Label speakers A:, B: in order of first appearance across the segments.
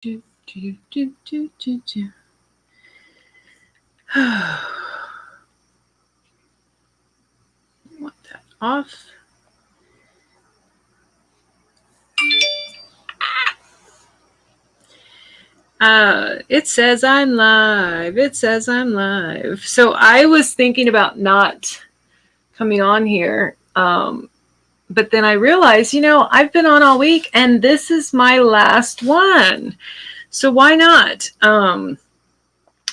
A: Do, do, do, do, do, do. Want that off. It says I'm live. It says I'm live. So I was thinking about not coming on here. But then I realized, I've been on all week and this is my last one. So why not?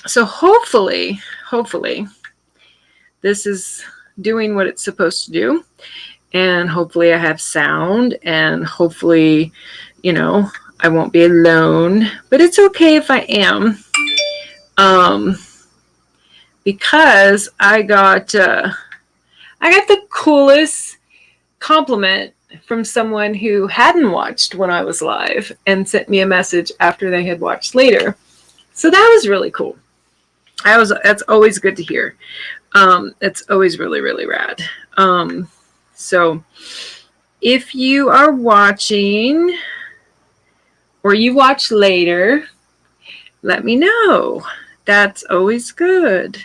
A: So hopefully, this is doing what it's supposed to do. And hopefully I have sound, and hopefully, I won't be alone. But it's okay if I am. Because I got the coolest compliment from someone who hadn't watched when I was live and sent me a message after they had watched later. So that was really cool. That's always good to hear. It's always really, really rad. So if you are watching or you watch later, let me know. That's always good.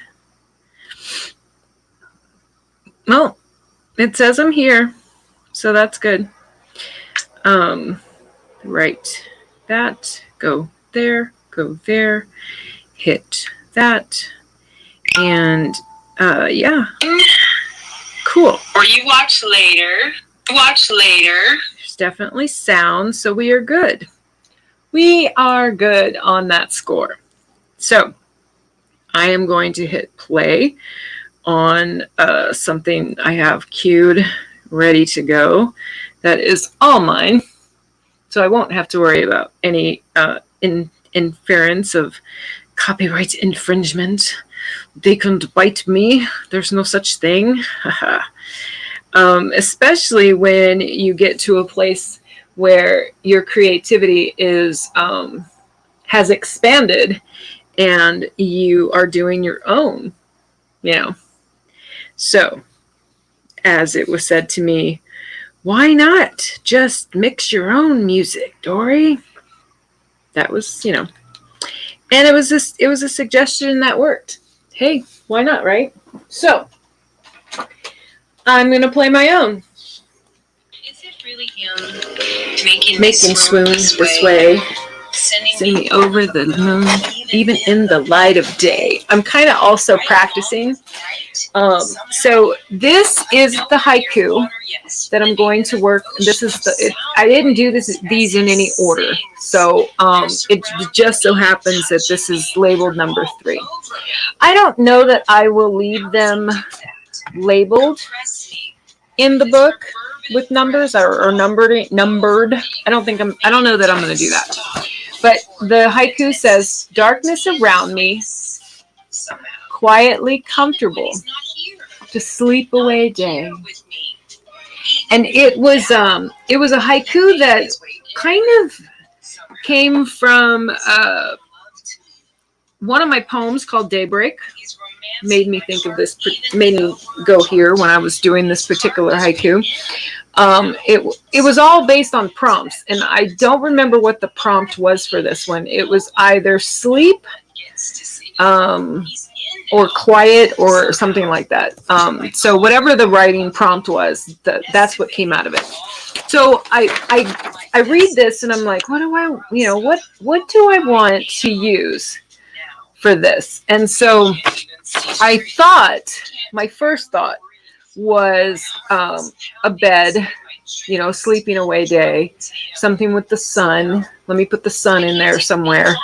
A: Well, it says I'm here, so that's good. Right. That. Go there. Go there. Hit that. And yeah. Cool. Or you watch later. There's definitely sound, so we are good. We are good on that score. So I am going to hit play on something I have queued, ready to go. That is all mine. So I won't have to worry about any interference of copyright infringement. They couldn't bite me. There's no such thing. Especially when you get to a place where your creativity has expanded and you are doing your own, So, as it was said to me, why not just mix your own music, Dory? That was, and it was a suggestion that worked. Hey, why not, right? So, I'm going to play my own. Is it really him making swoon this way? Sending me over the moon, even in the light of day. I'm kind of also practicing. So this is the haiku that I'm going to work. This is I didn't do these in any order. So it just so happens that this is labeled number 3. I don't know that I will leave them labeled in the book with numbers or numbered. I don't know that I'm going to do that. But the haiku says, darkness around me, quietly comfortable, to sleep away day. And it was a haiku that kind of came from one of my poems called Daybreak. Made me go here when I was doing this particular haiku. It was all based on prompts, and I don't remember what the prompt was for this one. It was either sleep, or quiet, or something like that. So whatever the writing prompt was, that's what came out of it. So I read this and I'm like, what do I want to use for this? And so I thought, my first thought was a bed, sleeping away day, something with the sun. Let me put the sun in there somewhere.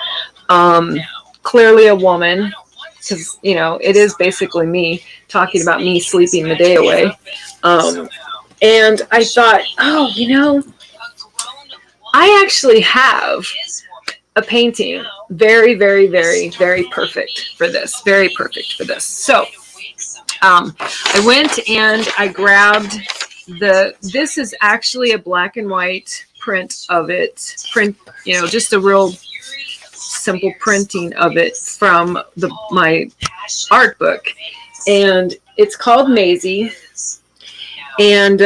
A: Clearly a woman, because, it is basically me talking about me sleeping the day away. And I thought, I actually have a painting very, very, very, very perfect for this. Very perfect for this. So I went and I grabbed this is actually a black and white print of it. Just a real simple printing of it from my art book. And it's called Mazey. And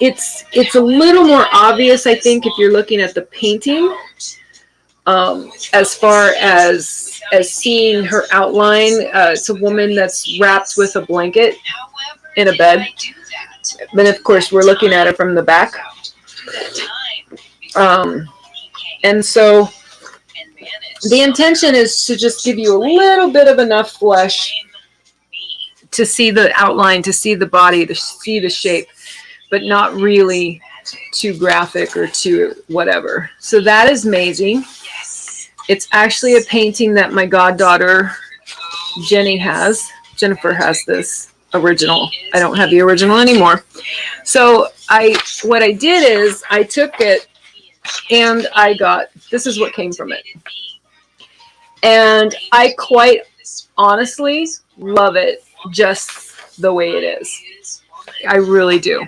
A: it's a little more obvious, I think, if you're looking at the painting, as far as seeing her outline. It's a woman that's wrapped with a blanket in a bed, but of course we're looking at it from the back. And so the intention is to just give you a little bit of enough flesh to see the outline, to see the body, to see the shape, but not really too graphic or too whatever. So that is Mazey. It's actually a painting that my goddaughter Jennifer has this original. I don't have the original anymore. So what I did is I took it and this is what came from it. And I quite honestly love it just the way it is. I really do.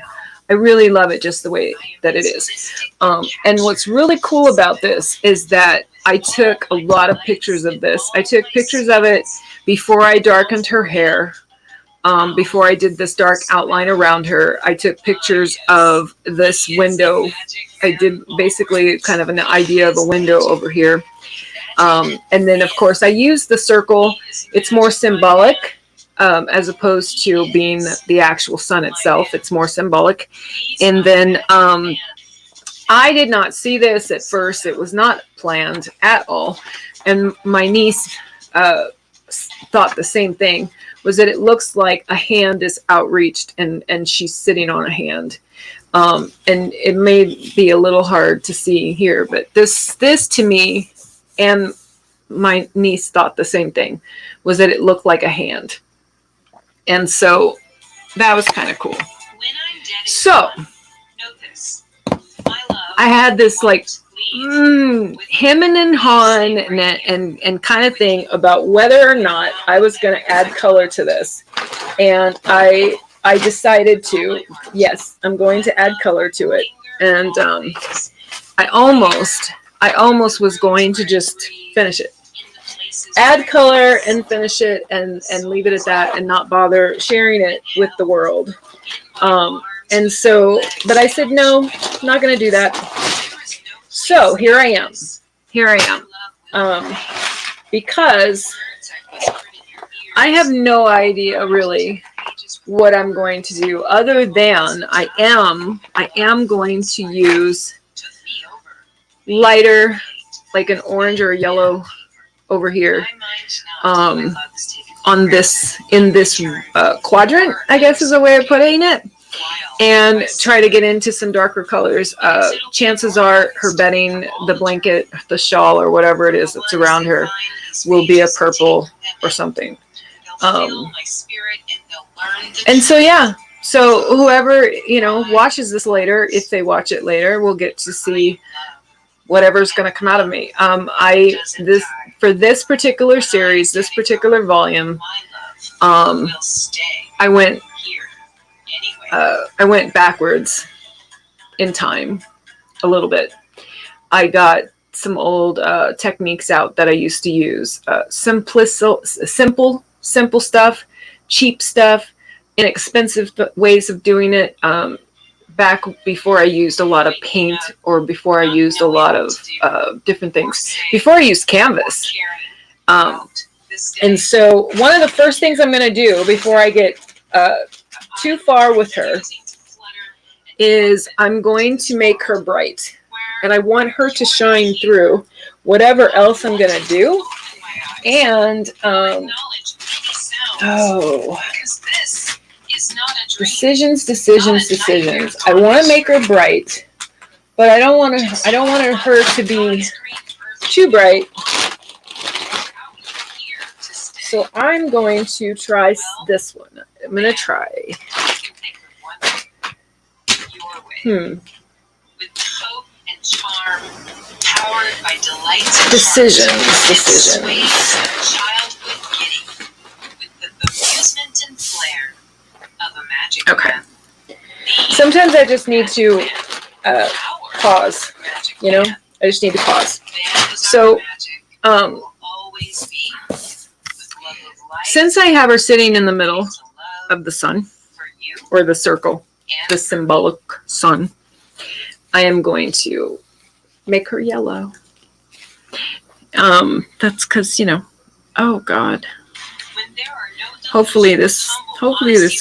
A: I really love it just the way that it is. And what's really cool about this is that I took a lot of pictures of this. I took pictures of it before I darkened her hair. Before I did this dark outline around her, I took pictures of this window. I did basically kind of an idea of a window over here. And then, of course, I used the circle. It's more symbolic as opposed to being the actual sun itself. It's more symbolic. And then I did not see this at first. It was not planned at all. And my niece thought the same thing, was that it looks like a hand is outreached and she's sitting on a hand. And it may be a little hard to see here, but this to me, and my niece thought the same thing, was that it looked like a hand. And so that was kind of cool. So I had this like hemming and hawing and kind of thing about whether or not I was going to add color to this. And I decided to, yes, I'm going to add color to it. And I almost was going to just finish it. Add color and finish it and leave it at that and not bother sharing it with the world. And so, but I said, no, I'm not going to do that. So here I am. Because I have no idea really what I'm going to do, other than I am going to use lighter, like an orange or a yellow over here, on this, in this quadrant, I guess is a way of putting it, and try to get into some darker colors. Chances are her bedding, the blanket, the shawl, or whatever it is that's around her, will be a purple or something. And so, yeah. So whoever, watches this later, if they watch it later, will get to see whatever's going to come out of me. For this particular series, this particular volume, I went backwards in time a little bit. I got some old techniques out that I used to use. Simple stuff, cheap stuff, inexpensive ways of doing it. Back before I used a lot of paint, or before I used a lot of different things, before I used canvas. And so one of the first things I'm going to do before I get too far with her is I'm going to make her bright. And I want her to shine through whatever else I'm going to do. And, decisions. I want to make her bright, but I don't want her to be too bright. So I'm going to try this one. I'm going to try. Decisions. Okay. Sometimes I just need to pause, I just need to pause. So, since I have her sitting in the middle of the sun, or the circle, the symbolic sun, I am going to make her yellow. That's because, oh God. Hopefully this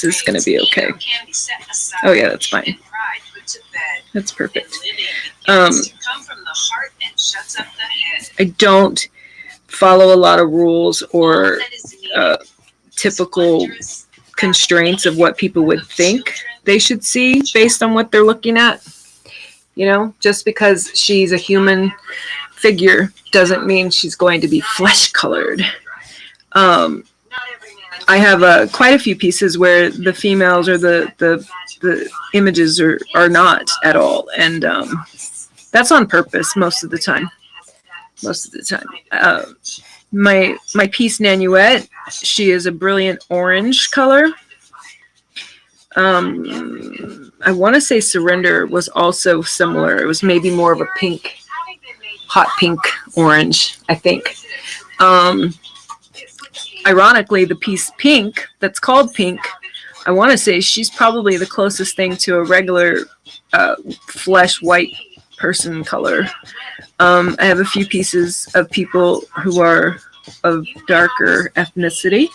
A: is going to be okay. Oh yeah, that's fine. That's perfect. I don't follow a lot of rules or typical constraints of what people would think they should see based on what they're looking at. Just because she's a human figure doesn't mean she's going to be flesh colored. I have quite a few pieces where the females or the images are not at all, and that's on purpose most of the time. My piece Nanuet, she is a brilliant orange color. I want to say Surrender was also similar. It was maybe more of a pink, hot pink orange, I think. Ironically, the piece Pink, that's called Pink, I want to say she's probably the closest thing to a regular flesh white person color. I have a few pieces of people who are of darker ethnicity.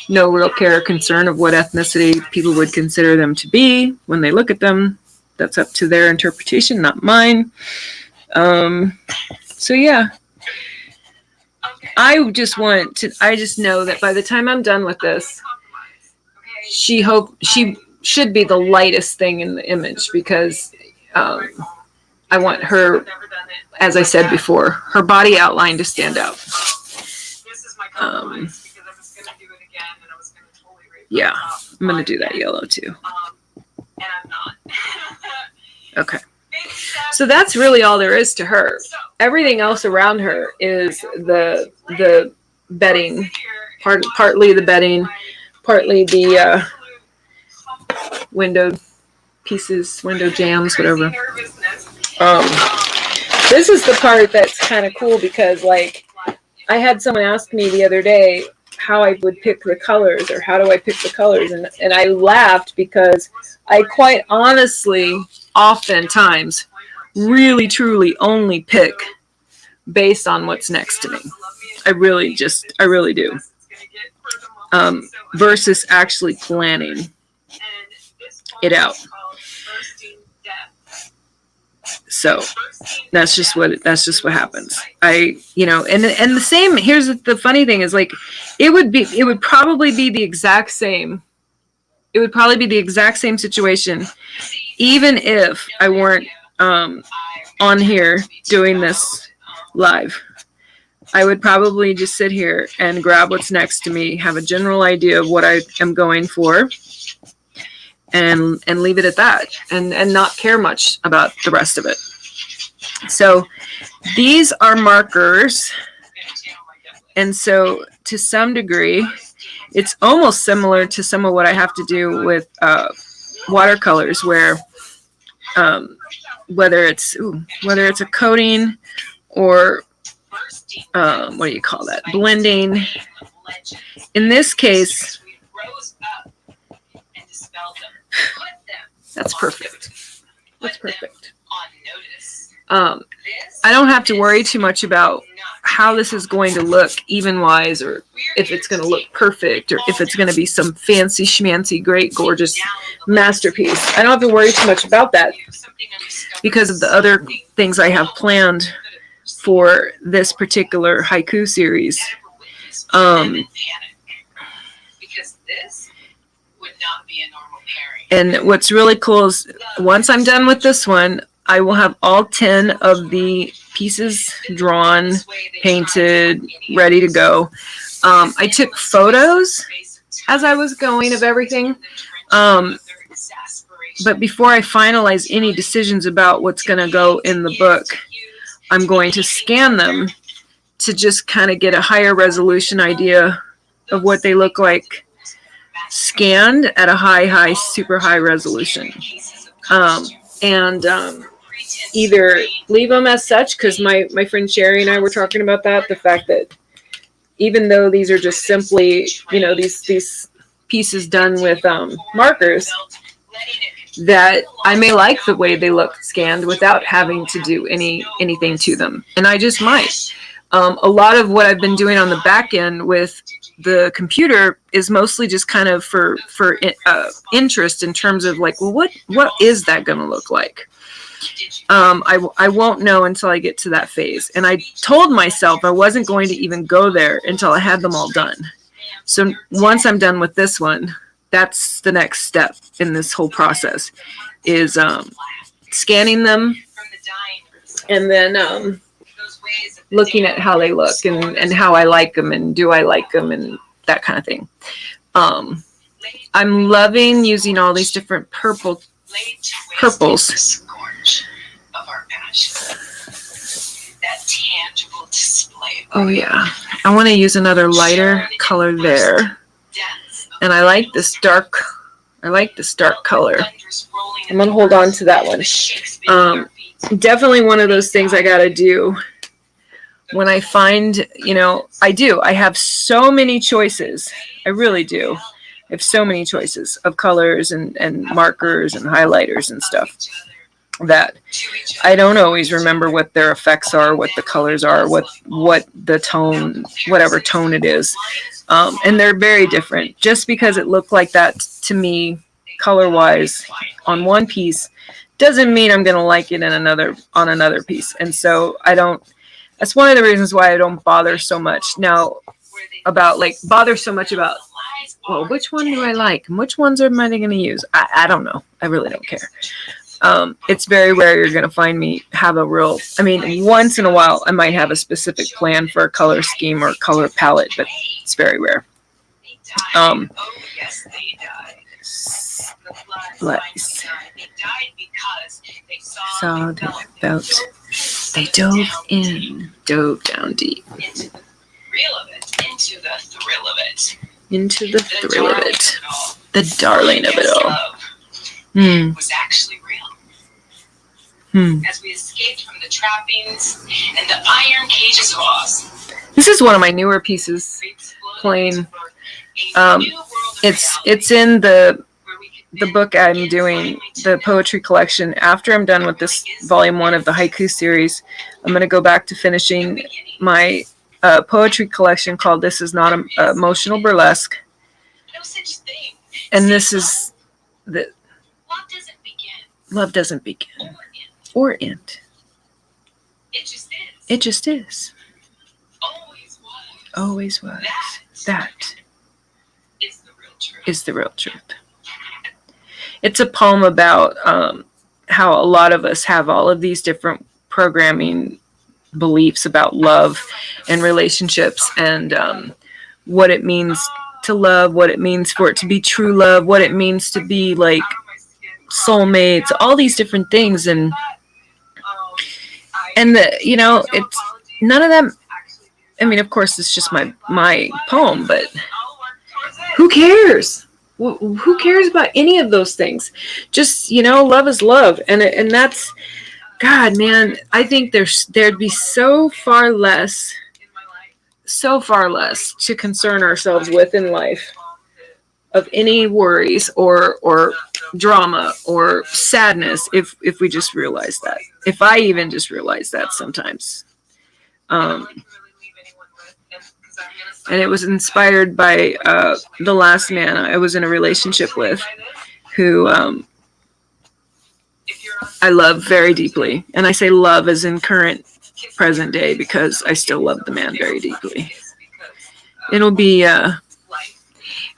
A: No real care or concern of what ethnicity people would consider them to be when they look at them. That's up to their interpretation, not mine. So yeah. I just know that by the time I'm done with this, she should be the lightest thing in the image, because I want her, as I said before, her body outline to stand out. Yeah, I'm going to do that yellow too. Okay. So that's really all there is to her. Everything else around her is the bedding, partly the bedding, partly the window pieces, window jams, whatever. This is the part that's kind of cool, because like I had someone ask me the other day how I would pick the colors, or how do I pick the colors, and I laughed, because I quite honestly oftentimes really truly only pick based on what's next to me. I really do. Versus actually planning it out. So that's just what happens. And the same, here's the funny thing is, like, it would probably be the exact same situation even if I weren't on here doing this live. I would probably just sit here and grab what's next to me, have a general idea of what I am going for, and leave it at that, and not care much about the rest of it. So these are markers, and so to some degree it's almost similar to some of what I have to do with watercolors, where whether it's a coating or what do you call that, blending. In this case, that's perfect. I don't have to worry too much about how this is going to look even wise, or if it's going to look perfect, or if it's going to be some fancy schmancy great gorgeous masterpiece. I don't have to worry too much about that, because of the other things I have planned for this particular haiku series. And what's really cool is, once I'm done with this one, I will have all 10 of the pieces drawn, painted, ready to go. I took photos as I was going of everything. But before I finalize any decisions about what's going to go in the book, I'm going to scan them to just kind of get a higher resolution idea of what they look like scanned at a high, super high resolution. Either leave them as such, because my friend Sherry and I were talking about that, the fact that even though these are just simply, these pieces done with markers, that I may like the way they look scanned without having to do anything to them, and I just might. A lot of what I've been doing on the back end with the computer is mostly just kind of for interest in terms of like, well, what is that going to look like? I won't know until I get to that phase. And I told myself I wasn't going to even go there until I had them all done. So once I'm done with this one, that's the next step in this whole process, is scanning them and then looking at how they look and how I like them and do I like them and that kind of thing. I'm loving using all these different purples. Oh yeah, I want to use another lighter color there, and I like this dark color. I'm gonna hold on to that one. Definitely one of those things I gotta do when I find, I have so many choices. I really do. I have so many choices of colors and markers and highlighters and stuff that I don't always remember what their effects are, what the colors are, what the tone, whatever tone it is. And they're very different. Just because it looked like that to me, color-wise, on one piece, doesn't mean I'm going to like it on another piece. And so that's one of the reasons why I don't bother so much now about, well, which one do I like? And which ones am I going to use? I don't know. I really don't care. It's very rare you're going to find me have once in a while I might have a specific plan for a color scheme or color palette, but it's very rare. They dove down deep. Into the thrill of it. The darling of it all. Was actually real. As we escaped from the trappings and the iron cages of Oz. This is one of my newer pieces playing. It's in the book I'm doing, the poetry collection. After I'm done with this volume 1 of the Haiku series, I'm going to go back to finishing my poetry collection called This Is Not Emotional Burlesque. And this is the Love Doesn't Begin or End. It just is. Always was. That is the real truth. It's a poem about how a lot of us have all of these different programming beliefs about love and relationships and what it means to love, what it means for it to be true love, what it means to be like soulmates, all these different things. And it's none of them. I mean, of course, it's just my poem, but who cares? Who cares about any of those things? Just, love is love. And that's, God, man, I think there'd be so far less to concern ourselves with in life of any worries or drama or sadness if we just realize that. If I even just realize that sometimes. And it was inspired by the last man I was in a relationship with, who I love very deeply. And I say love as in current, present day, because I still love the man very deeply. It'll be...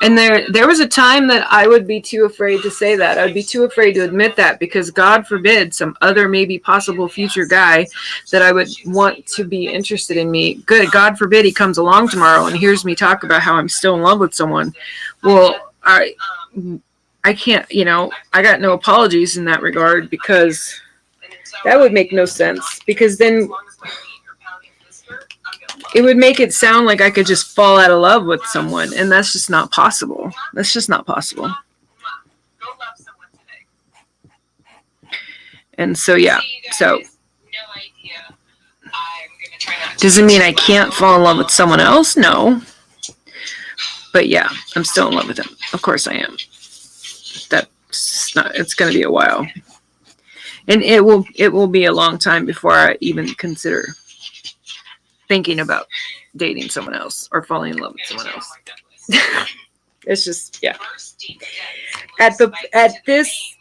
A: And there was a time that I would be too afraid to say that. I'd be too afraid to admit that, because God forbid some other maybe possible future guy that I would want to be interested in me. Good God forbid he comes along tomorrow and hears me talk about how I'm still in love with someone. Well, I can't, I got no apologies in that regard, because that would make no sense. Because then it would make it sound like I could just fall out of love with someone, and that's just not possible. That's just not possible. And so, yeah. So, does it mean I can't fall in love with someone else? No. But yeah, I'm still in love with him. Of course I am. It's going to be a while. And it will be a long time before I even consider thinking about dating someone else or falling in love with someone else. It's just, yeah. At this,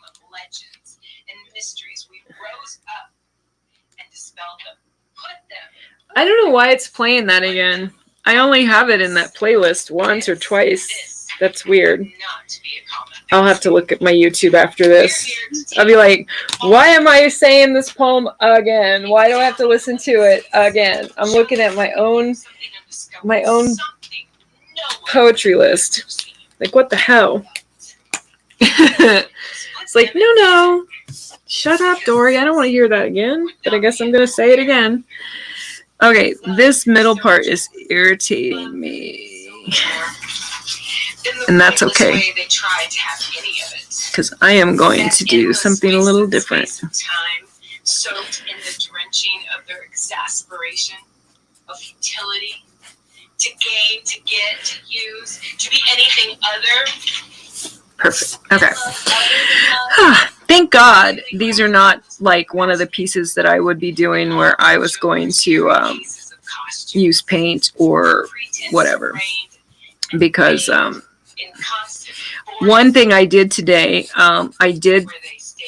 A: I don't know why it's playing that again. I only have it in that playlist once or twice. That's weird. I'll have to look at my YouTube after this. I'll be like, why am I saying this poem again? Why do I have to listen to it again? I'm looking at my own poetry list. Like, what the hell? It's like, no. Shut up, Dory. I don't want to hear that again. But I guess I'm going to say it again. Okay, this middle part is irritating me. And that's okay. Because I am going to do something a little different. Soaked in the drenching of their exasperation, of futility, to gain, to get, to use, to be anything other. Perfect. Okay. Thank God these are not like one of the pieces that I would be doing where I was going to use paint or whatever. Because one thing I did today,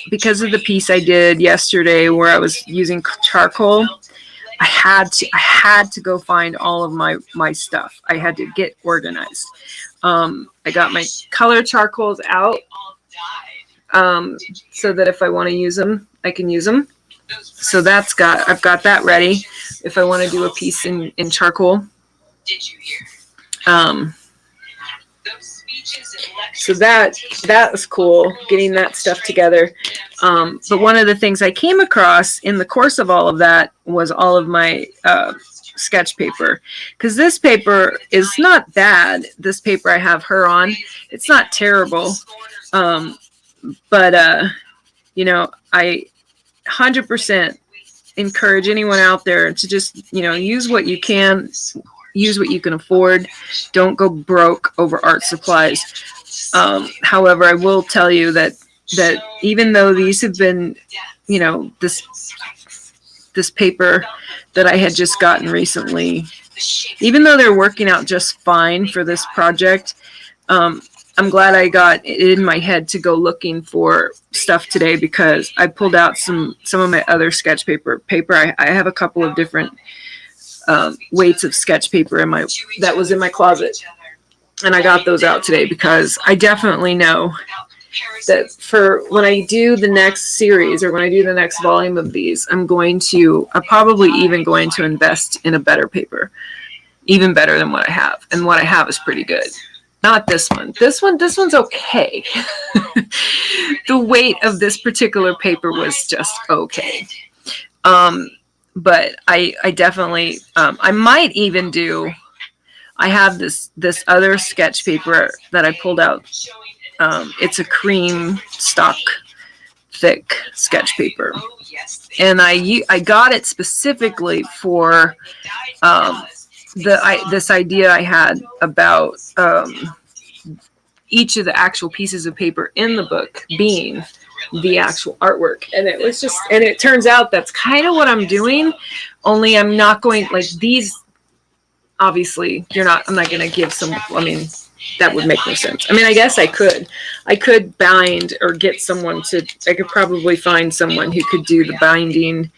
A: because of the piece I did yesterday where I was using charcoal, I had to go find all of my stuff. I had to get organized. I got my color charcoals out so that if I want to use them, I can use them. So I've got that ready if I want to do a piece in charcoal. So that was cool, getting that stuff together. But one of the things I came across in the course of all of that was all of my sketch paper, because this paper is not bad. This paper I have her on, it's not terrible, but I 100% encourage anyone out there to just use what you can, use what you can afford. Don't go broke over art supplies. However, I will tell you that even though these have been, this paper that I had just gotten recently, even though they're working out just fine for this project, I'm glad I got it in my head to go looking for stuff today, because I pulled out some of my other sketch paper. I have a couple of different weights of sketch paper that was in my closet, and I got those out today because I definitely know that for when I do the next series or when I do the next volume of these, I'm probably even going to invest in a better paper, even better than what I have. And what I have is pretty good. Not this one. This one's okay. The weight of this particular paper was just okay. But I definitely, I might even do, I have this other sketch paper that I pulled out. It's a cream stock thick sketch paper, and I got it specifically for this idea I had about each of the actual pieces of paper in the book being the actual artwork. And it turns out that's kind of what I'm doing, only I'm not going, like, these, obviously I'm not going to give that would make no sense. I guess I could bind or get someone I could probably find someone who could do the binding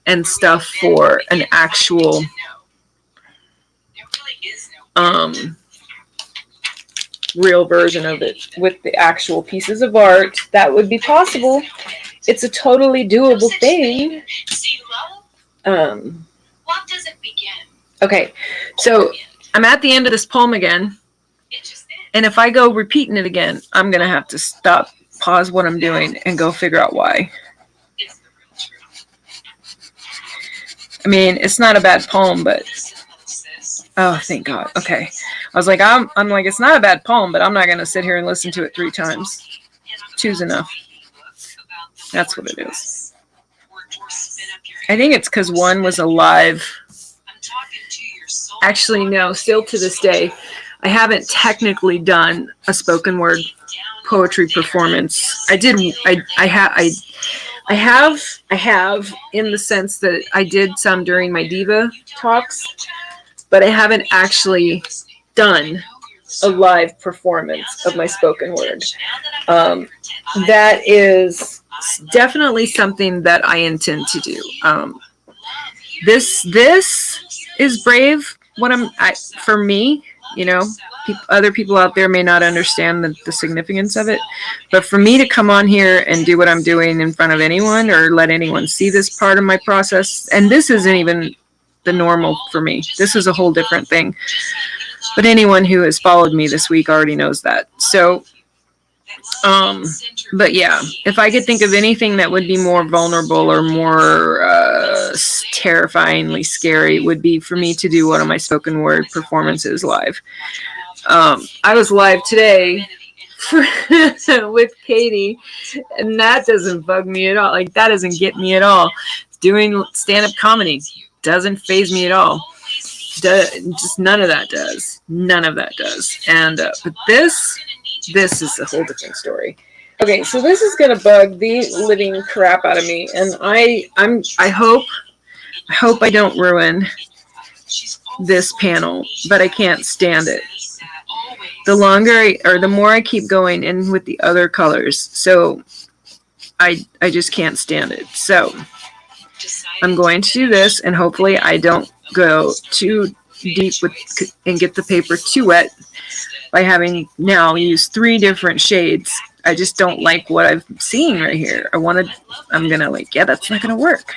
A: and stuff for an actual real version of it with the actual pieces of art. That would be possible. It's a totally doable thing. Okay, so I'm at the end of this poem again. And if I go repeating it again, I'm going to have to pause what I'm doing and go figure out why. It's not a bad poem, but oh, thank God. Okay. I was like, I'm like, it's not a bad poem, but I'm not going to sit here and listen to it 3 times. 2's enough. That's what it is. I think it's because 1 was a live. Actually, no, still to this day, I haven't technically done a spoken word poetry performance. I have in the sense that I did some during my diva talks, but I haven't actually done a live performance of my spoken word. That is definitely something that I intend to do. This is brave. For me, other people out there may not understand the significance of it, but for me to come on here and do what I'm doing in front of anyone or let anyone see this part of my process, and this isn't even the normal for me. This is a whole different thing. But anyone who has followed me this week already knows that. So, but yeah, if I could think of anything that would be more vulnerable or more terrifyingly scary, would be for me to do one of my spoken word performances live. I was live today with Katie, and that doesn't bug me at all. Like, that doesn't get me at all. Doing stand-up comedy doesn't faze me at all. Just none of that does. None of that does. And but this is a whole different story. Okay, so this is gonna bug the living crap out of me, and I hope I don't ruin this panel, but I can't stand it. The more I keep going in with the other colors, so I just can't stand it. So I'm going to do this, and hopefully I don't go too deep and get the paper too wet by having now used 3 different shades. I just don't like what I'm seeing right here. I'm gonna that's not gonna work.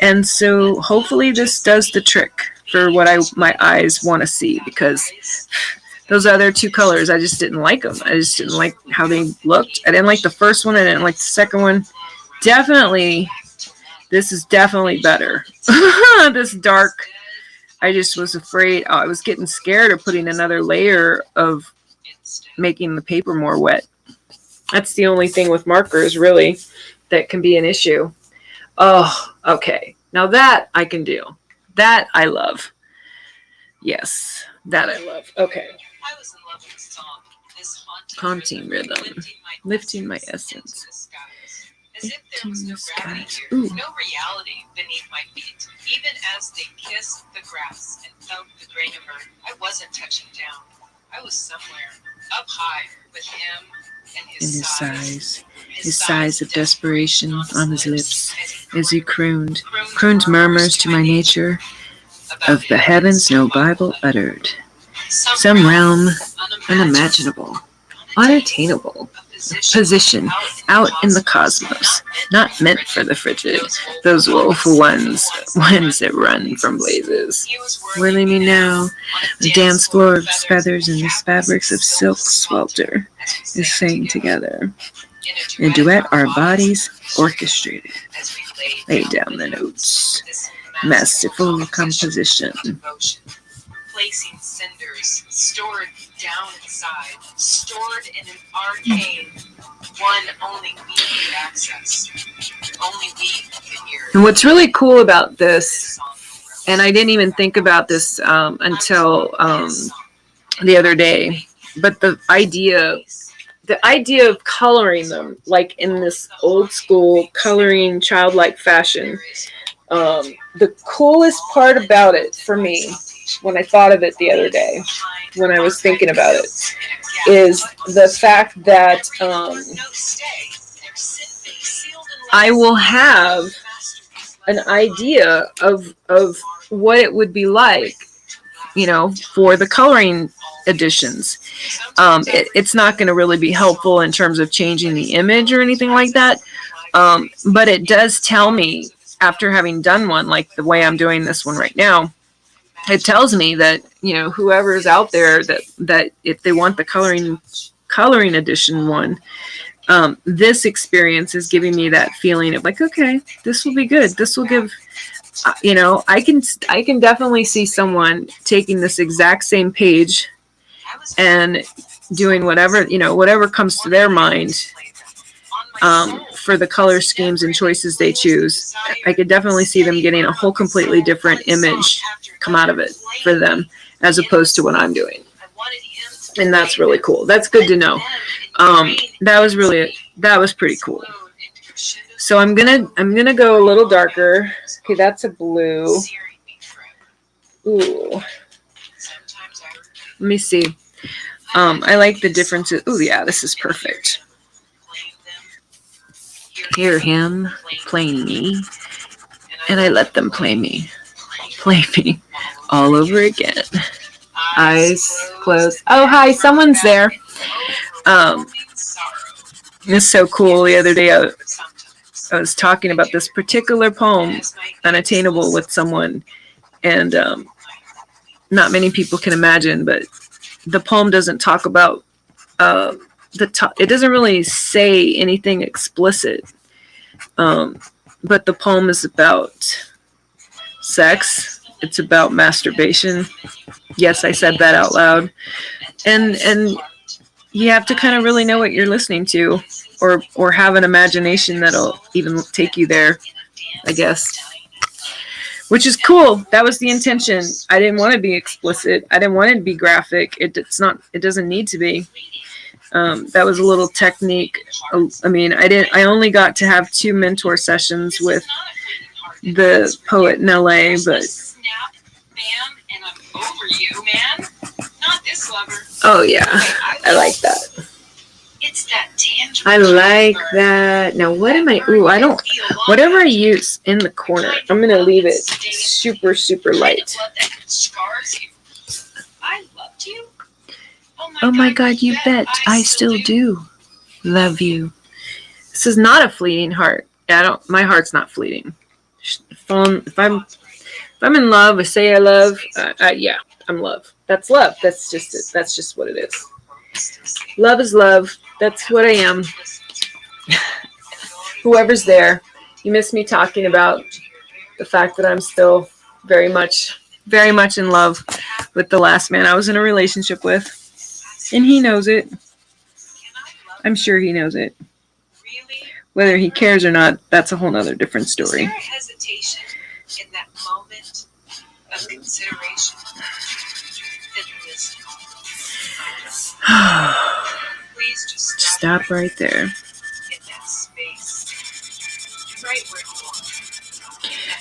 A: And so hopefully this does the trick for what my eyes want to see, because those other 2 colors, I just didn't like them. I just didn't like how they looked. I didn't like the first one. I didn't like the second one. This is definitely better. This dark, I just was afraid. I was getting scared of putting another layer of making the paper more wet. That's the only thing with markers, really, that can be an issue. Oh, okay. Now that I can do. That I love. Yes, that I love. Okay. Haunting rhythm. Lifting my essence. Lifting the skies. Ooh. No reality beneath my feet. Even as they kissed the grass and felt the grain of earth, I wasn't touching down. I was somewhere up high with him and his sighs. His sighs of desperation on his lips as he crooned murmurs to my nature of the heavens no Bible uttered. Some realm unimaginable, unattainable, position out in the cosmos, not meant for the frigid, those woeful ones that run from blazes. Whirling me now, a dance floor of feathers and the fabrics of silk swelter is sang together. In duet, our bodies orchestrated, lay down the notes, masterful composition. Placing cinders stored down inside, stored in an arcane one only we could access, only we could hear. And what's really cool about this, and I didn't even think about this until the other day, but the idea of coloring them like in this old school coloring childlike fashion, the coolest part about it for me, when I thought of it the other day, when I was thinking about it, is the fact that I will have an idea of what it would be like, for the coloring editions. It's not going to really be helpful in terms of changing the image or anything like that, but it does tell me, after having done one like the way I'm doing this one right now, it tells me that, whoever's out there that if they want the coloring edition one, this experience is giving me that feeling of like, okay, this will be good. This will give, I can definitely see someone taking this exact same page and doing whatever comes to their mind, for the color schemes and choices they choose. I could definitely see them getting a whole completely different image come out of it for them, as opposed to what I'm doing. And that's really cool. That's good to know. That was pretty cool. So I'm gonna go a little darker. Okay, that's a blue. Ooh, let me see. I like the differences. Ooh, yeah, this is perfect. Hear him playing me, and I let them play me all over again. Eyes closed. Oh, hi, someone's there. It's so cool. The other day I was talking about this particular poem, Unattainable, with someone, and not many people can imagine, but the poem doesn't talk about it doesn't really say anything explicit, but the poem is about sex. It's about masturbation. Yes, I said that out loud. And you have to kind of really know what you're listening to, or have an imagination that'll even take you there, I guess. Which is cool. That was the intention. I didn't want to be explicit. I didn't want it to be graphic. It's not. It doesn't need to be. That was a little technique. I mean, I only got to have 2 mentor sessions with the poet in LA, but. Oh yeah, I like that. I like that. Now what am I? Ooh, I don't. Whatever I use in the corner, I'm gonna leave it super, super light. Oh my God, you bet I still do love you. This is not a fleeting heart. My heart's not fleeting. If I'm in love, I say I love. Yeah, I'm love. That's love. That's just it. That's just what it is. Love is love. That's what I am. Whoever's there, you miss me talking about the fact that I'm still very much in love with the last man I was in a relationship with. And he knows it. I'm sure he knows it. Whether he cares or not, that's a whole nother different story. Is there hesitation in that moment of consideration? Stop right there.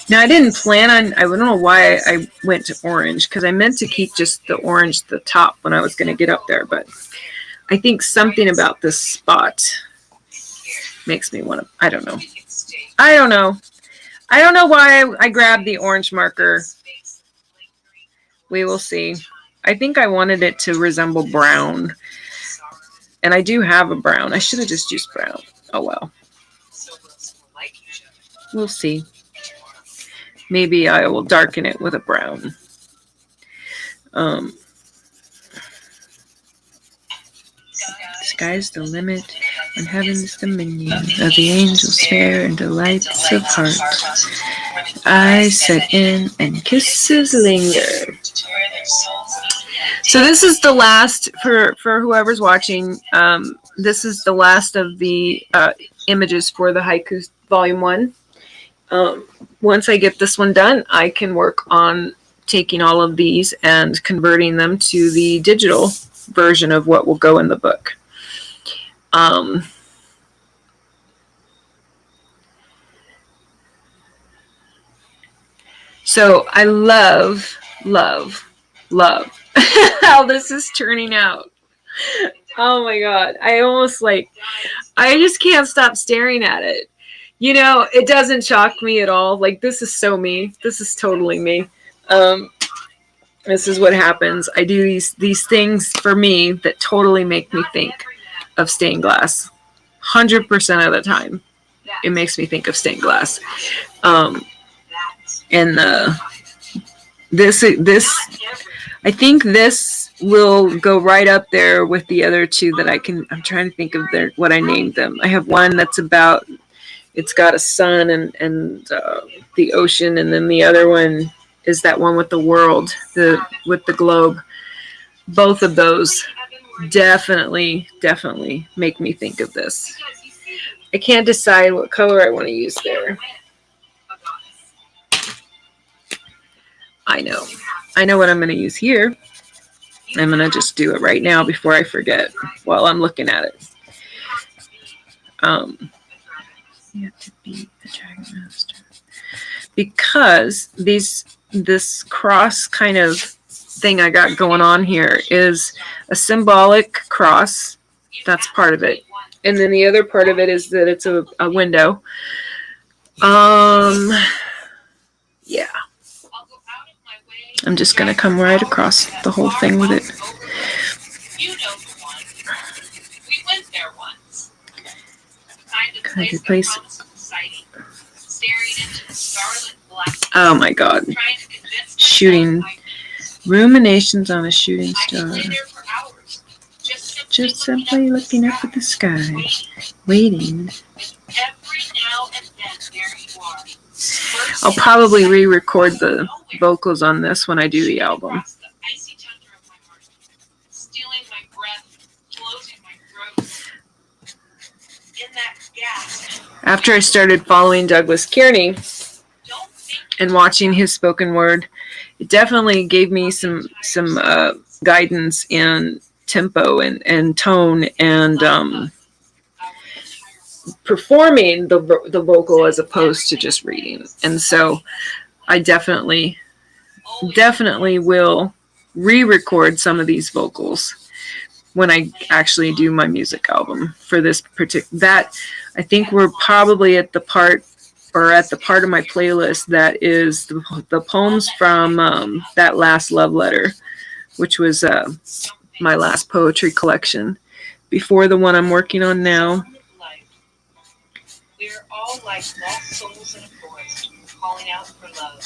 A: Now, I didn't plan on, I don't know why I went to orange, because I meant to keep just the orange the top when I was going to get up there, but I think something about this spot makes me want to, I don't know why I grabbed the orange marker. We will see. I think I wanted it to resemble brown. And I do have a brown. I should have just used brown. Oh well. We'll see. Maybe I will darken it with a brown. Sky's the limit, and heaven's the menu of the angels fair and delights of heart. Eyes set in and kisses linger. So this is the last, for whoever's watching, this is the last of the images for the Haiku Volume 1. Once I get this one done, I can work on taking all of these and converting them to the digital version of what will go in the book. So I love how this is turning out. Oh my God. I just can't stop staring at it. You know, it doesn't shock me at all. Like, this is so me. This is totally me. This is what happens. I do these things for me that totally make me think of stained glass. 100% of the time, it makes me think of stained glass. And this, I think this will go right up there with the other two that I'm trying to think of what I named them. I have one that's about, it's got a sun and the ocean, and then the other one is that one with the world, with the globe. Both of those definitely make me think of this. I can't decide what color I want to use there. I know what I'm going to use here. I'm going to just do it right now before I forget while I'm looking at it. You have to beat the Dragon Master. Because this cross kind of thing I got going on here is a symbolic cross. That's part of it. And then the other part of it is that it's a window. Yeah. I'm just going to come right across the whole thing with it. Kind of place. Oh my God. Shooting. Ruminations on a shooting star. Just simply looking up at the sky. Waiting. I'll probably re-record the vocals on this when I do the album. After I started following Douglas Kearney and watching his spoken word, it definitely gave me some guidance in tempo and tone and performing the vocal as opposed to just reading. And so I definitely will re-record some of these vocals when I actually do my music album for this particular. That I think we're probably at the part of my playlist that is the poems from that last love letter, which was my last poetry collection before the one I'm working on now. We're all like lost souls in a forest, calling out for love,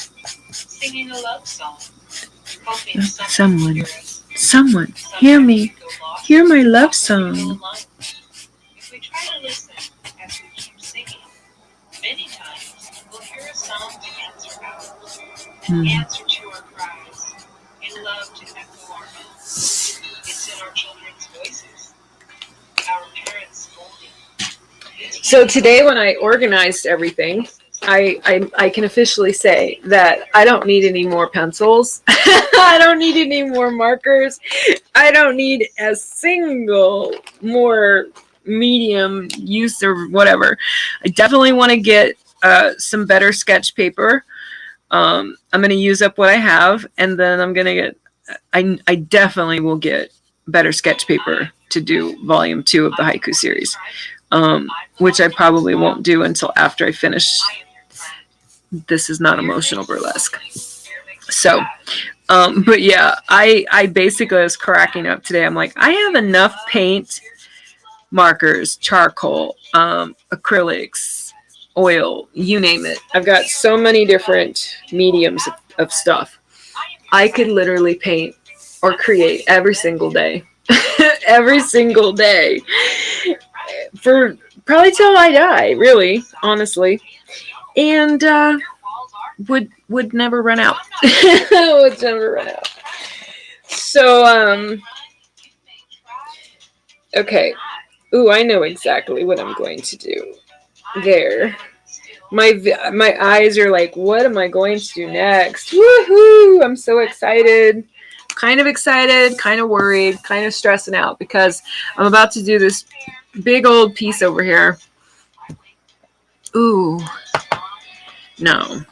A: singing a love song, hoping someone hear me, hear my love song. If we try to listen as we keep singing, many times we'll hear a song to answer ours, answer to our cries, in love to echo our own. It's in our children's voices, our parents' holding. So today when I organized everything, I can officially say that I don't need any more pencils. I don't need any more markers. I don't need a single more medium use or whatever. I definitely want to get some better sketch paper. I'm going to use up what I have, and then I'm going to get, I definitely will get better sketch paper to do volume 2 of the haiku series, which I probably won't do until after I finish This Is Not Emotional Burlesque. So, but yeah, I basically was cracking up today. I'm like, I have enough paint, markers, charcoal, acrylics, oil, you name it. I've got so many different mediums of stuff. I could literally paint or create every single day. Every single day. For probably till I die, really, honestly. And would never run out. Would never run out. So, okay. Ooh, I know exactly what I'm going to do. There. My eyes are like, what am I going to do next? Woohoo! I'm so excited. Kind of excited, kind of worried, kind of stressing out because I'm about to do this big old piece over here. Ooh. No.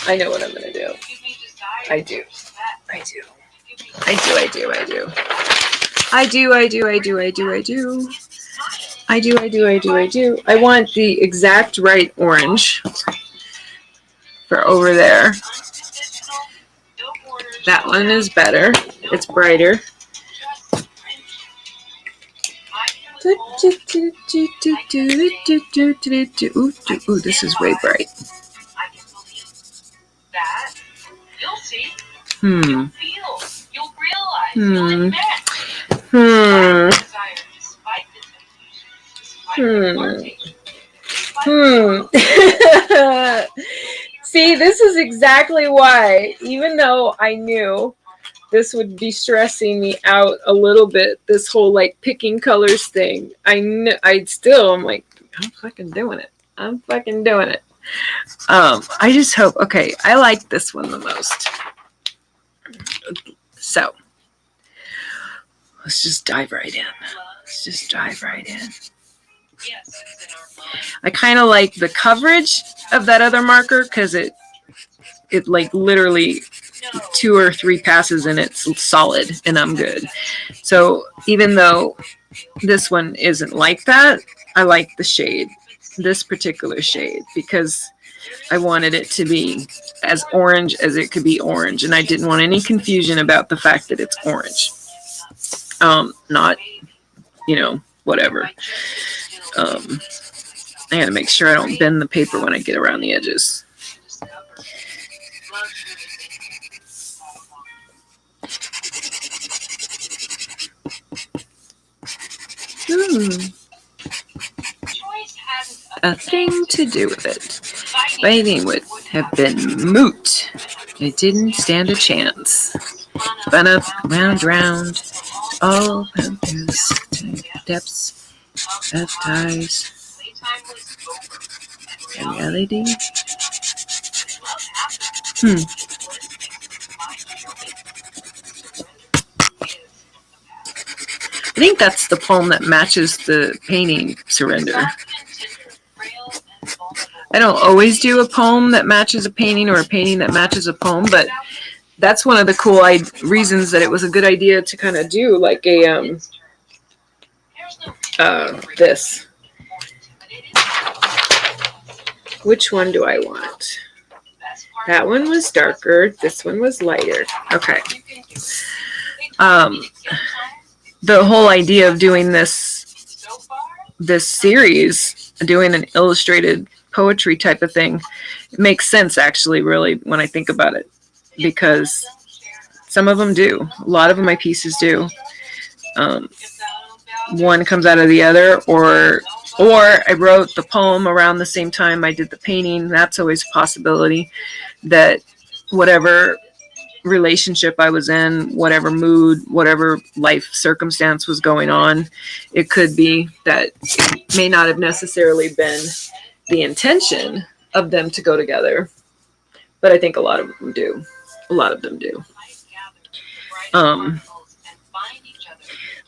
A: I know what I'm going to do. I do. I want the exact right orange for over there. That one is better. It's brighter. Ooh, this is way bright. See, this is exactly why, even though I knew this would be stressing me out a little bit, this whole like picking colors thing, I'm like, I'm fucking doing it. I just hope, okay, I like this one the most. So, let's just dive right in. I kind of like the coverage of that other marker because it like literally 2 or 3 passes and it's solid and I'm good. So even though this one isn't like that, I like the shade, this particular shade, because I wanted it to be as orange as it could be orange, and I didn't want any confusion about the fact that it's orange. Not, whatever. I gotta make sure I don't bend the paper when I get around the edges. A thing to do with it. Fighting would have been moot. It didn't stand a chance. Spun up, round, all those depths of ties. Reality? I think that's the poem that matches the painting, Surrender. I don't always do a poem that matches a painting or a painting that matches a poem, but that's one of the cool reasons that it was a good idea to kind of do like a this. Which one do I want? That one was darker. This one was lighter. Okay. The whole idea of doing this series, doing an illustrated poetry type of thing, it makes sense actually, really, when I think about it, because some of them do. A lot of my pieces do. One comes out of the other, or I wrote the poem around the same time I did the painting. That's always a possibility, that whatever relationship I was in, whatever mood, whatever life circumstance was going on, it could be that it may not have necessarily been the intention of them to go together, but I think a lot of them do.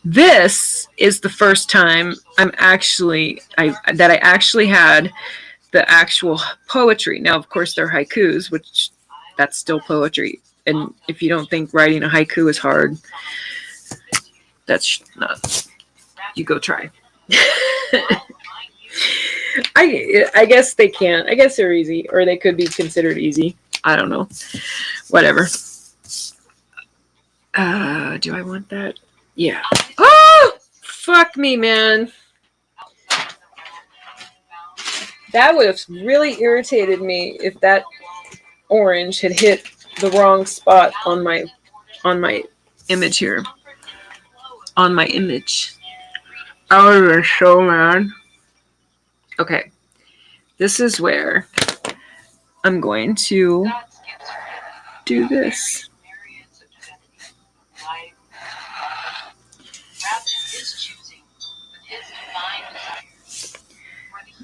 A: This is the first time I actually had the actual poetry. Now, of course, they're haikus, which that's still poetry. And if you don't think writing a haiku is hard, that's not. You go try. I guess they can't. I guess they're easy, or they could be considered easy. I don't know. Whatever. Do I want that? Yeah. Oh, fuck me, man. That would have really irritated me if that orange had hit the wrong spot on my image here. On my image. I would have been so mad. Okay. This is where I'm going to do this.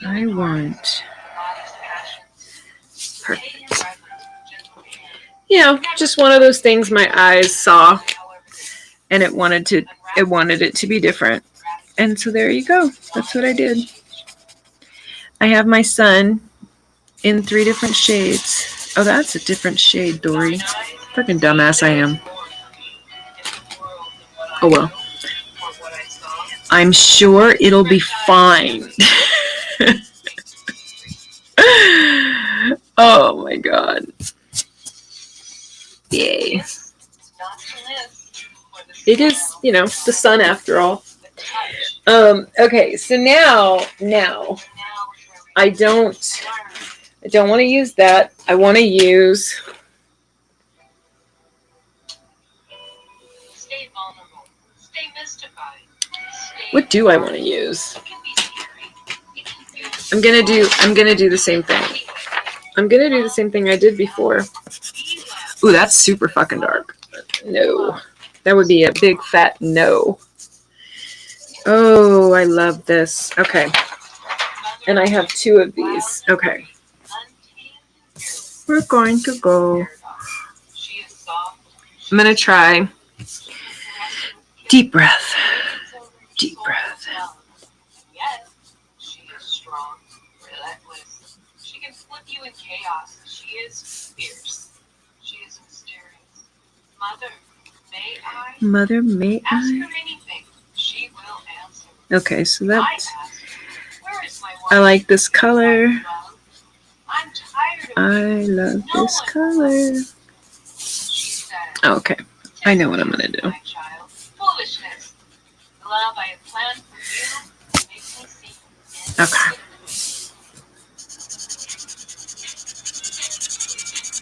A: I want perfect. Just one of those things my eyes saw, and it wanted it to be different. And so there you go. That's what I did. I have my sun in 3 different shades. Oh, that's a different shade, Dory. Fucking dumbass I am. Oh well. I'm sure it'll be fine. Oh my god. Yay. It is, the sun after all. Okay, so now I don't want to use that. I want to use what do I want to use? I'm gonna do the same thing. I'm gonna do the same thing I did before. Ooh, that's super fucking dark. No. That would be a big fat no. Oh, I love this. Okay. And I have 2 of these. Okay. We're going to go. I'm going to try. Deep breath. Deep breath.
B: Yes, she is strong, relentless. She can flip you in chaos. She is fierce. She is mysterious. Mother, may I?
A: Mother, may
B: Ask
A: I?
B: her anything. She will answer.
A: Okay, so that's.
B: Where is my
A: I like this color.
B: I'm tired of
A: I love this color.
B: She said,
A: Okay, I know what I'm going to do.
B: my child. Foolishness. The love I have planned for you makes me see.
A: Okay.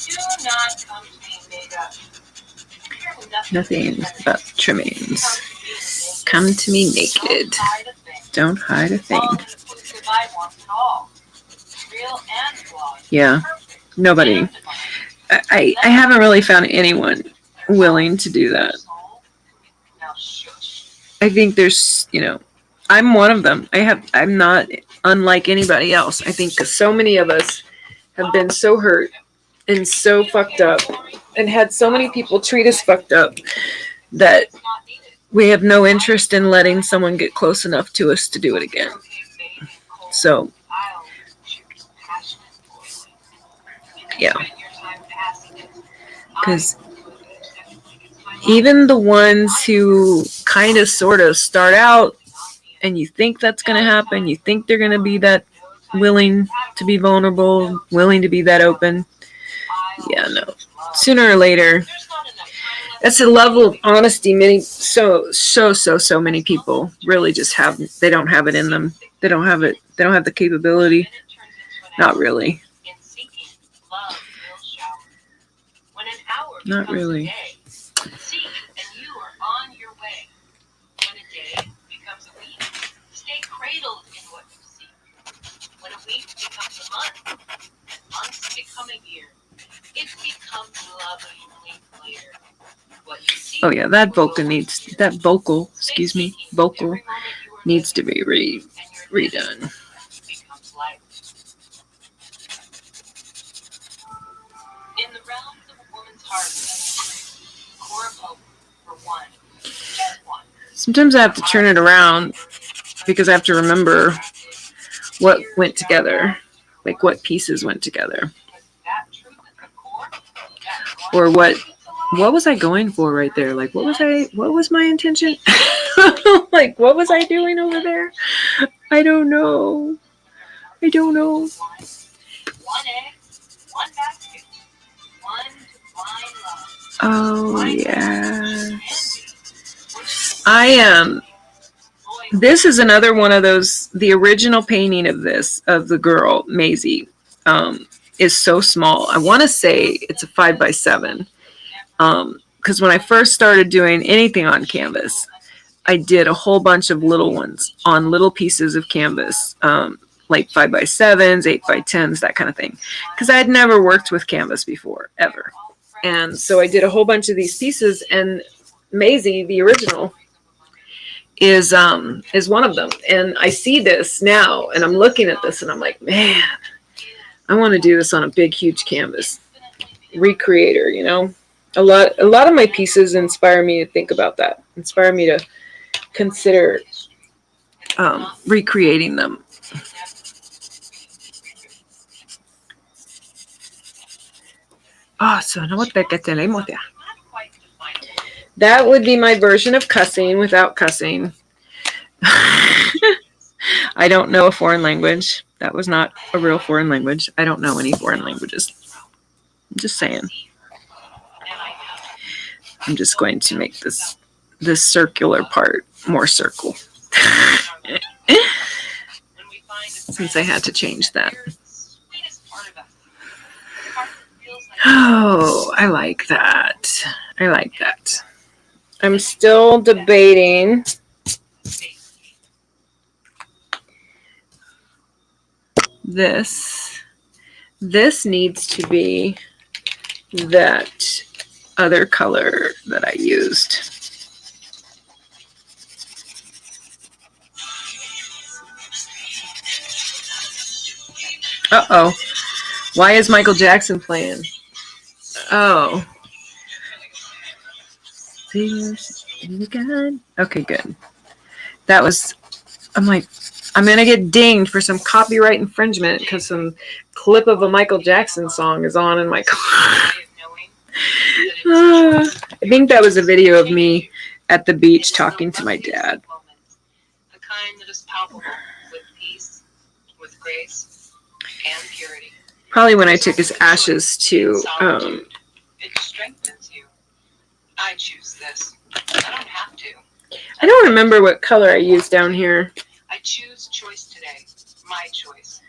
B: Do not come to me made up.
A: Nothing but trimmings. Come to me naked. Don't hide a thing. Yeah, nobody. I haven't really found anyone willing to do that. I think there's, I'm one of them. I'm not unlike anybody else. I think so many of us have been so hurt and so fucked up and had so many people treat us fucked up that we have no interest in letting someone get close enough to us to do it again. So, yeah. Because even the ones who kind of sort of start out and you think that's going to happen, you think they're going to be that willing to be vulnerable, willing to be that open. Yeah, no. Sooner or later, that's a level of honesty so many people really just have. They don't have it in them. They don't have it. They don't have the capability. Not really. Not really. Oh yeah, that vocal needs to be redone.
B: In the realms of a woman's heart, core of hope for one, just one.
A: Sometimes I have to turn it around because I have to remember what went together, like what pieces went together, or what was I going for right there? Like what was my intention? Like what was I doing over there? I don't know.
B: One egg, one basket, one divine love.
A: Oh yes. I am. This is another one of those. The original painting of the girl Mazey, is so small. I want to say it's a 5x7. Because when I first started doing anything on canvas, I did a whole bunch of little ones on little pieces of canvas, like 5x7s, 8x10s, that kind of thing. Because I had never worked with canvas before, ever. And so I did a whole bunch of these pieces, and Mazey, the original, is one of them. And I see this now, and I'm looking at this, and I'm like, man, I want to do this on a big, huge canvas. Recreator, A lot of my pieces inspire me to think about that. Inspire me to consider recreating them. So that would be my version of cussing without cussing. I don't know a foreign language. That was not a real foreign language. I don't know any foreign languages. I'm just saying. I'm just going to make this circular part more circle. Since I had to change that. Oh, I like that. I'm still debating. This needs to be that other color that I used. Uh-oh. Why is Michael Jackson playing? Oh. Okay, good. That was, I'm like, I'm going to get dinged for some copyright infringement because some clip of a Michael Jackson song is on in my car. I think that was a video of me at the beach talking to my dad.
B: The kind that is palpable with peace, with grace, and purity.
A: Probably when I took his ashes to,
B: It strengthens you. I choose this. I don't have to.
A: I don't remember what color I used down here.
B: I choose choice today. My choice.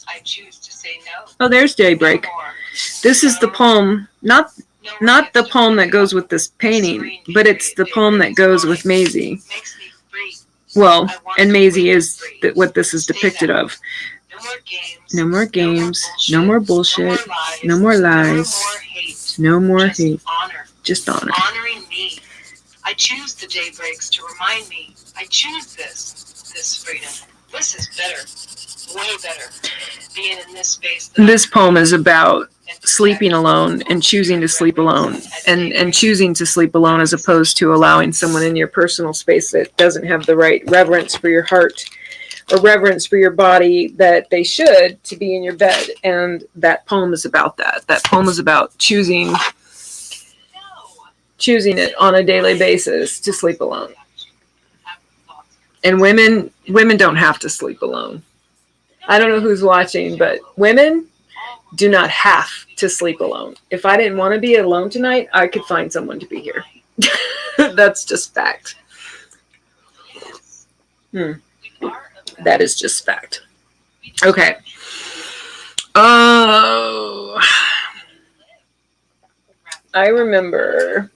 B: I choose to say no.
A: Oh, there's Daybreak. This is the poem, not the poem that goes with this painting, but it's the poem that goes with Mazey. Well, and Mazey is what this is depicted of. No more games, no more bullshit, no more lies, no more hate, just honor.
B: Honoring me. I choose the daybreaks to remind me. I choose this freedom. This is better, way better. Being in this space.
A: This poem is about sleeping alone and choosing to sleep alone, and choosing to sleep alone as opposed to allowing someone in your personal space that doesn't have the right reverence for your heart or reverence for your body that they should to be in your bed. And that poem is about that. That poem is about choosing it on a daily basis to sleep alone. And women don't have to sleep alone. I don't know who's watching, but women do not have to sleep alone. If I didn't want to be alone tonight, I could find someone to be here. That's just fact. That is just fact. Okay. Oh, I remember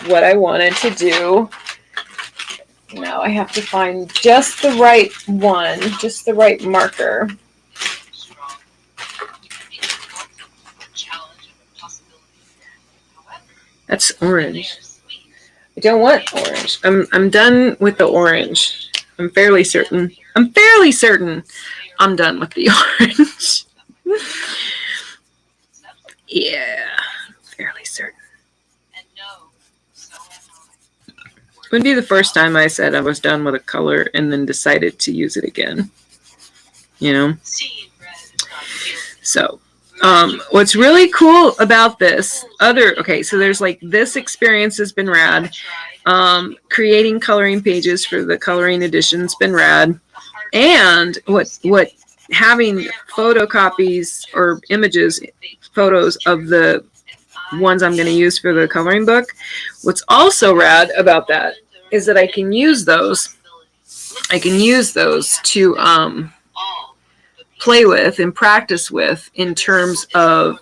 A: what I wanted to do. Now I have to find just the right one, just the right marker. That's orange. I don't want orange. I'm done with the orange. I'm fairly certain I'm done with the orange. Yeah, fairly certain. It would be the first time I said I was done with a color and then decided to use it again. You know? So, what's really cool about this so there's like this experience has been rad. Creating coloring pages for the coloring edition's been rad. And what having photocopies or photos of the ones I'm going to use for the coloring book. What's also rad about that is that I can use those. I can use those to play with and practice with in terms of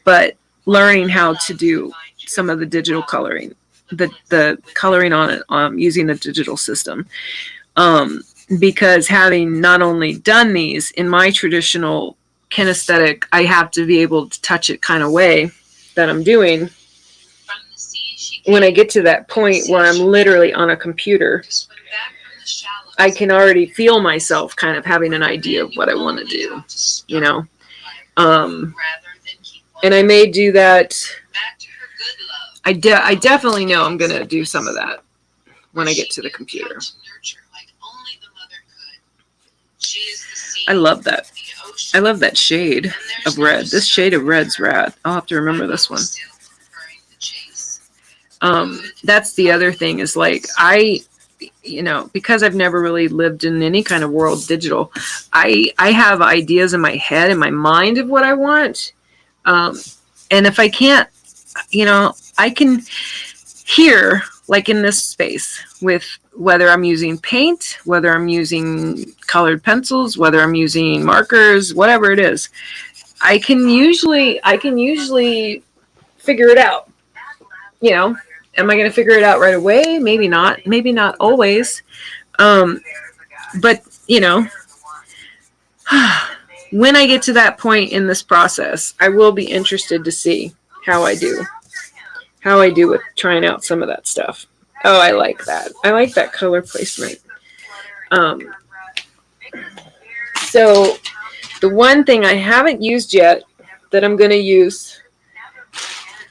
A: but learning how to do some of the digital coloring, the coloring on it, using the digital system. Because having not only done these in my traditional kinesthetic, I have to be able to touch it kind of way that I'm doing. When I get to that point where I'm literally on a computer, I can already feel myself kind of having an idea of what I want to do, you know. And I may do that. I definitely know I'm going to do some of that when I get to the computer. I love that. I love that shade of red. This shade of red's rad. I'll have to remember this one. That's the other thing is like because I've never really lived in any kind of world digital, I have ideas in my head, in my mind of what I want. And if I can't, I can hear, like in this space, with whether I'm using paint, whether I'm using colored pencils, whether I'm using markers, whatever it is, I can usually figure it out. Am I going to figure it out right away? Maybe not always. But when I get to that point in this process, I will be interested to see how I do with trying out some of that stuff. Oh, I like that. I like that color placement. So The one thing I haven't used yet that I'm going to use.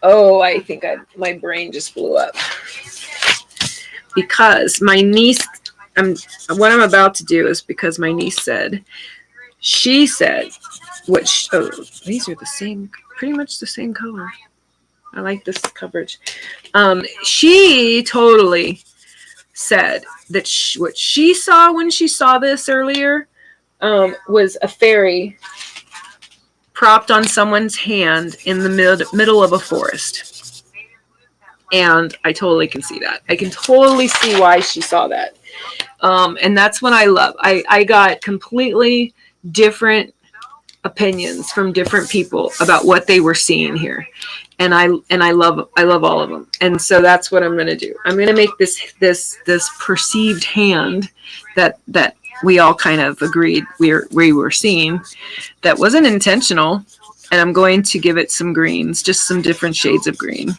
A: Oh, I think my brain just blew up. Because my niece, what I'm about to do is because my niece said, she said, these are the same, pretty much the same color. I like this coverage. She totally said that what she saw when she saw this earlier was a fairy propped on someone's hand in the middle of a forest. And I totally can see that. I can totally see why she saw that. And that's what I love. I got completely different opinions from different people about what they were seeing here. And I love all of them. And so that's what I'm going to do. I'm going to make this perceived hand that we all kind of agreed we were seeing that wasn't intentional. And I'm going to give it some greens, just some different shades of green.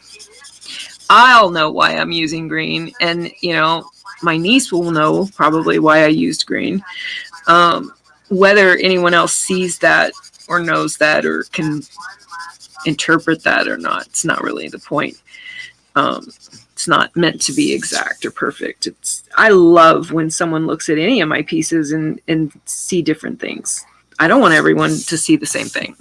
A: I'll know why I'm using green, and my niece will know probably why I used green. Whether anyone else sees that or knows that or can interpret that or not, it's not really the point. It's not meant to be exact or perfect. I love when someone looks at any of my pieces and see different things. I don't want everyone to see the same thing.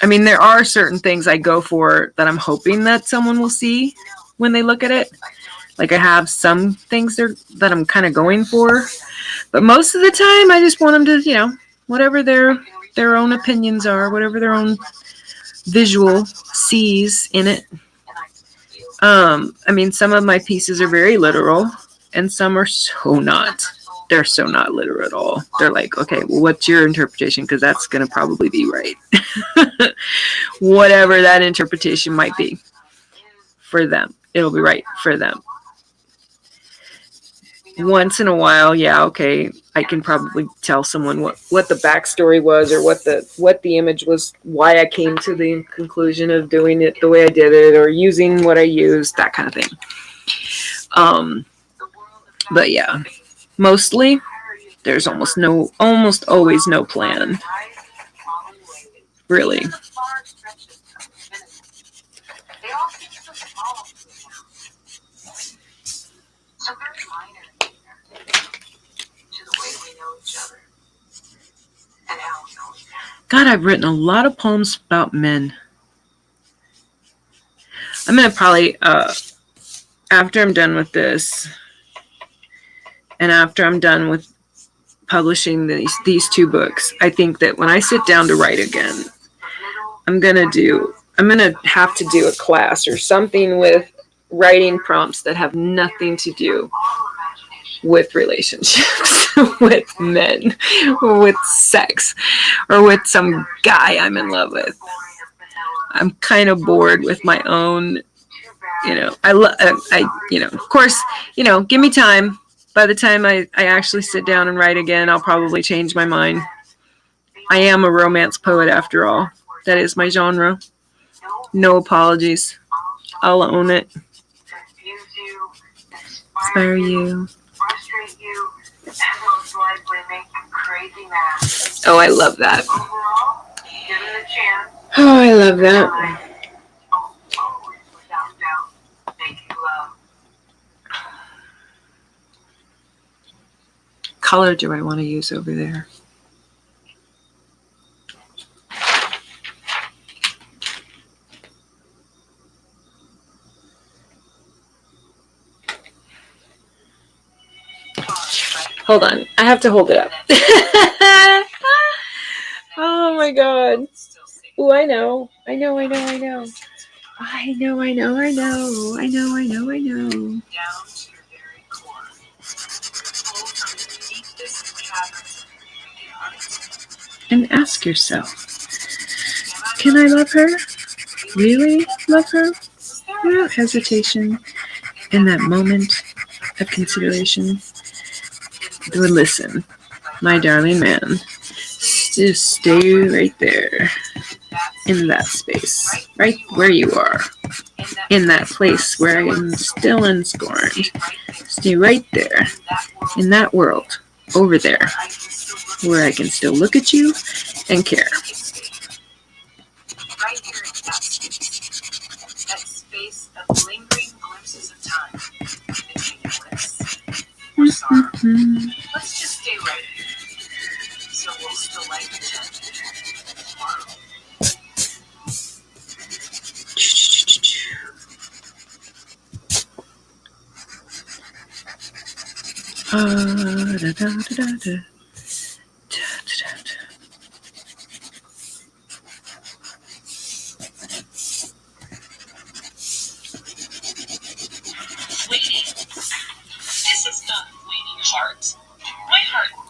A: I mean, there are certain things I go for that I'm hoping that someone will see when they look at it. Like I have some things that I'm kind of going for, but most of the time I just want them to, whatever their own opinions are, whatever their own visual sees in it. I mean, some of my pieces are very literal and some are so not. They're so not literal at all. They're like, okay, well, what's your interpretation? Because that's going to probably be right. Whatever that interpretation might be for them, it'll be right for them. Once in a while, yeah, okay, I can probably tell someone what the backstory was or what the image was, why I came to the conclusion of doing it the way I did it or using what I used, that kind of thing. But yeah. Mostly, there's almost always no plan. Really. God, I've written a lot of poems about men. I'm going to probably, after I'm done with this, and after I'm done with publishing these two books, I think that when I sit down to write again, I'm going to have to do a class or something with writing prompts that have nothing to do with relationships, with men, or with sex, or with some guy I'm in love with. I'm kind of bored with my own, of course, give me time. By the time I actually sit down and write again, I'll probably change my mind. I am a romance poet after all. That is my genre. No apologies. I'll own it. Inspire you. Oh, I love that. Oh, I love that. Color do I want to use over there? Hold on. I have to hold it up. Oh my God. Oh, I know. And ask yourself, can I love her? Really love her? Without hesitation, in that moment of consideration, listen, my darling man, just stay right there, in that space, right where you are, in that place where I am still unscorned. Stay right there, in that world, over there. where I can still look at you and care.
B: Right here in that space of lingering glimpses of time, happiness or sorrow. Let's just stay right here, so we'll still like each other tomorrow.
A: Da, da, da, da, da.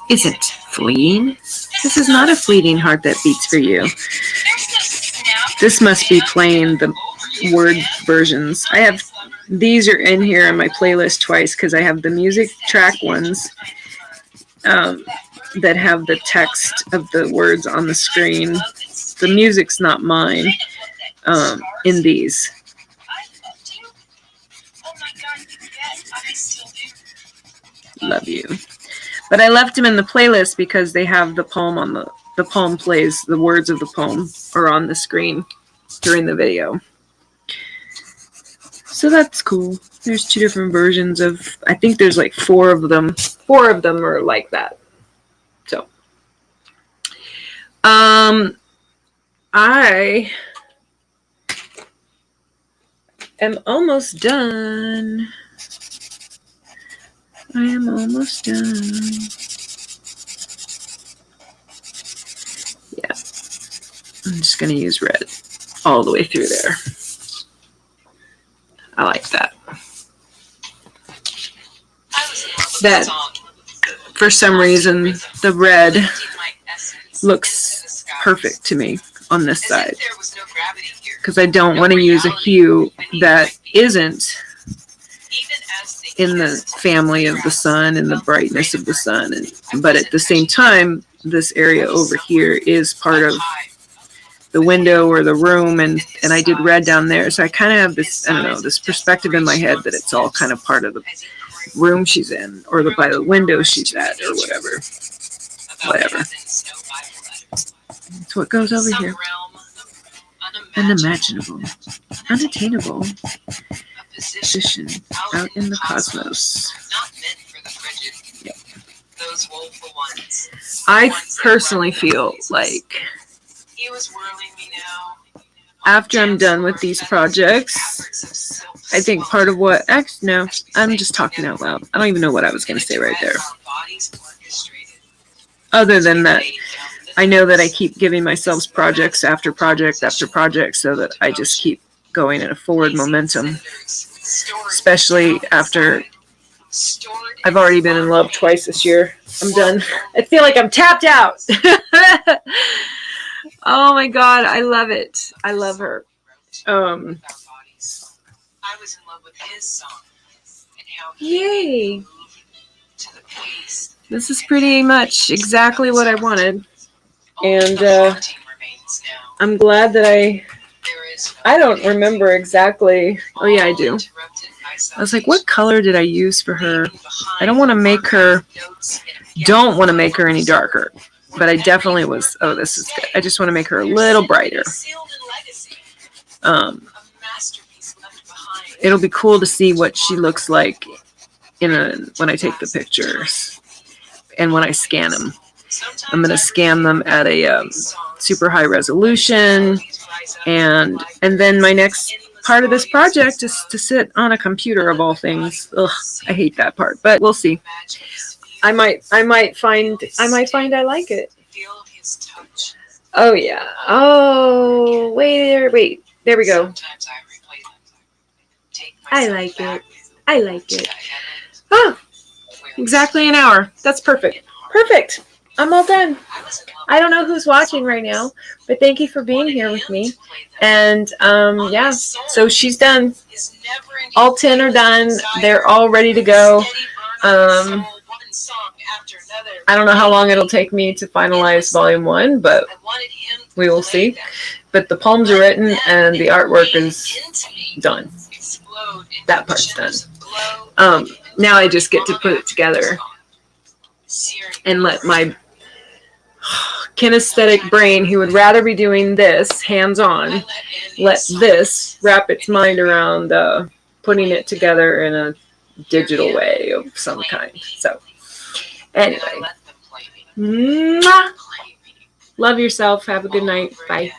A: Isn't fleeting? This is not a fleeting heart that beats for you. This must be playing the word versions. I have these are in here on my playlist twice because I have the music track ones that have the text of the words on the screen. The music's not mine in these. Love you. But I left them in the playlist because they have the poem on the poem plays, the words of the poem are on the screen during the video. So that's cool. There's 2 different versions of, I think there's like 4 of them. 4 of them are like that. So, I am almost done. I am almost done. Yeah. I'm just going to use red all the way through there. I like that. That, for some reason, the red looks perfect to me on this side. Because I don't want to use a hue that isn't in the family of the sun and the brightness of the sun. But at the same time, this area over here is part of the window or the room, and I did red down there. So I kind of have this, I don't know, this perspective in my head that it's all kind of part of the room she's in, or by the window she's at, or whatever. Whatever. That's what goes over here. Unimaginable. Unattainable. Position out in the cosmos. Yep. I personally feel like after I'm done with these projects, I think part of what, no, I'm just talking out loud. I don't even know what I was going to say right there. Other than that, I know that I keep giving myself projects after project after project so that I just keep going in a forward momentum, especially after I've already been in love twice this year. I'm done. I feel like I'm tapped out. Oh my God, I love it. I love her. Yay. This is pretty much exactly what I wanted. And I'm glad that I don't remember exactly. Oh yeah, I do. I was like, what color did I use for her? I don't want to make her any darker. But I definitely was, oh, this is good. I just want to make her a little brighter. It'll be cool to see what she looks like when I take the pictures and when I scan them. I'm going to scan them at a super high resolution. And then my next part of this project is to sit on a computer of all things. Ugh, I hate that part, but we'll see. I might find I like it. Oh yeah. Oh, wait. There we go. I like it. I like it. Oh, exactly an hour. That's perfect. Perfect. I'm all done. I don't know who's watching right now, but thank you for being here with me. And yeah, so she's done. All 10 are done. They're all ready to go. I don't know how long it'll take me to finalize volume 1, but we will see. But the poems are written and the artwork is done. That part's done. Now I just get to put it together and let my kinesthetic brain who would rather be doing this hands-on, let this wrap its mind around putting it together in a digital way of some kind. So anyway, mwah! Love yourself. Have a good night. Bye.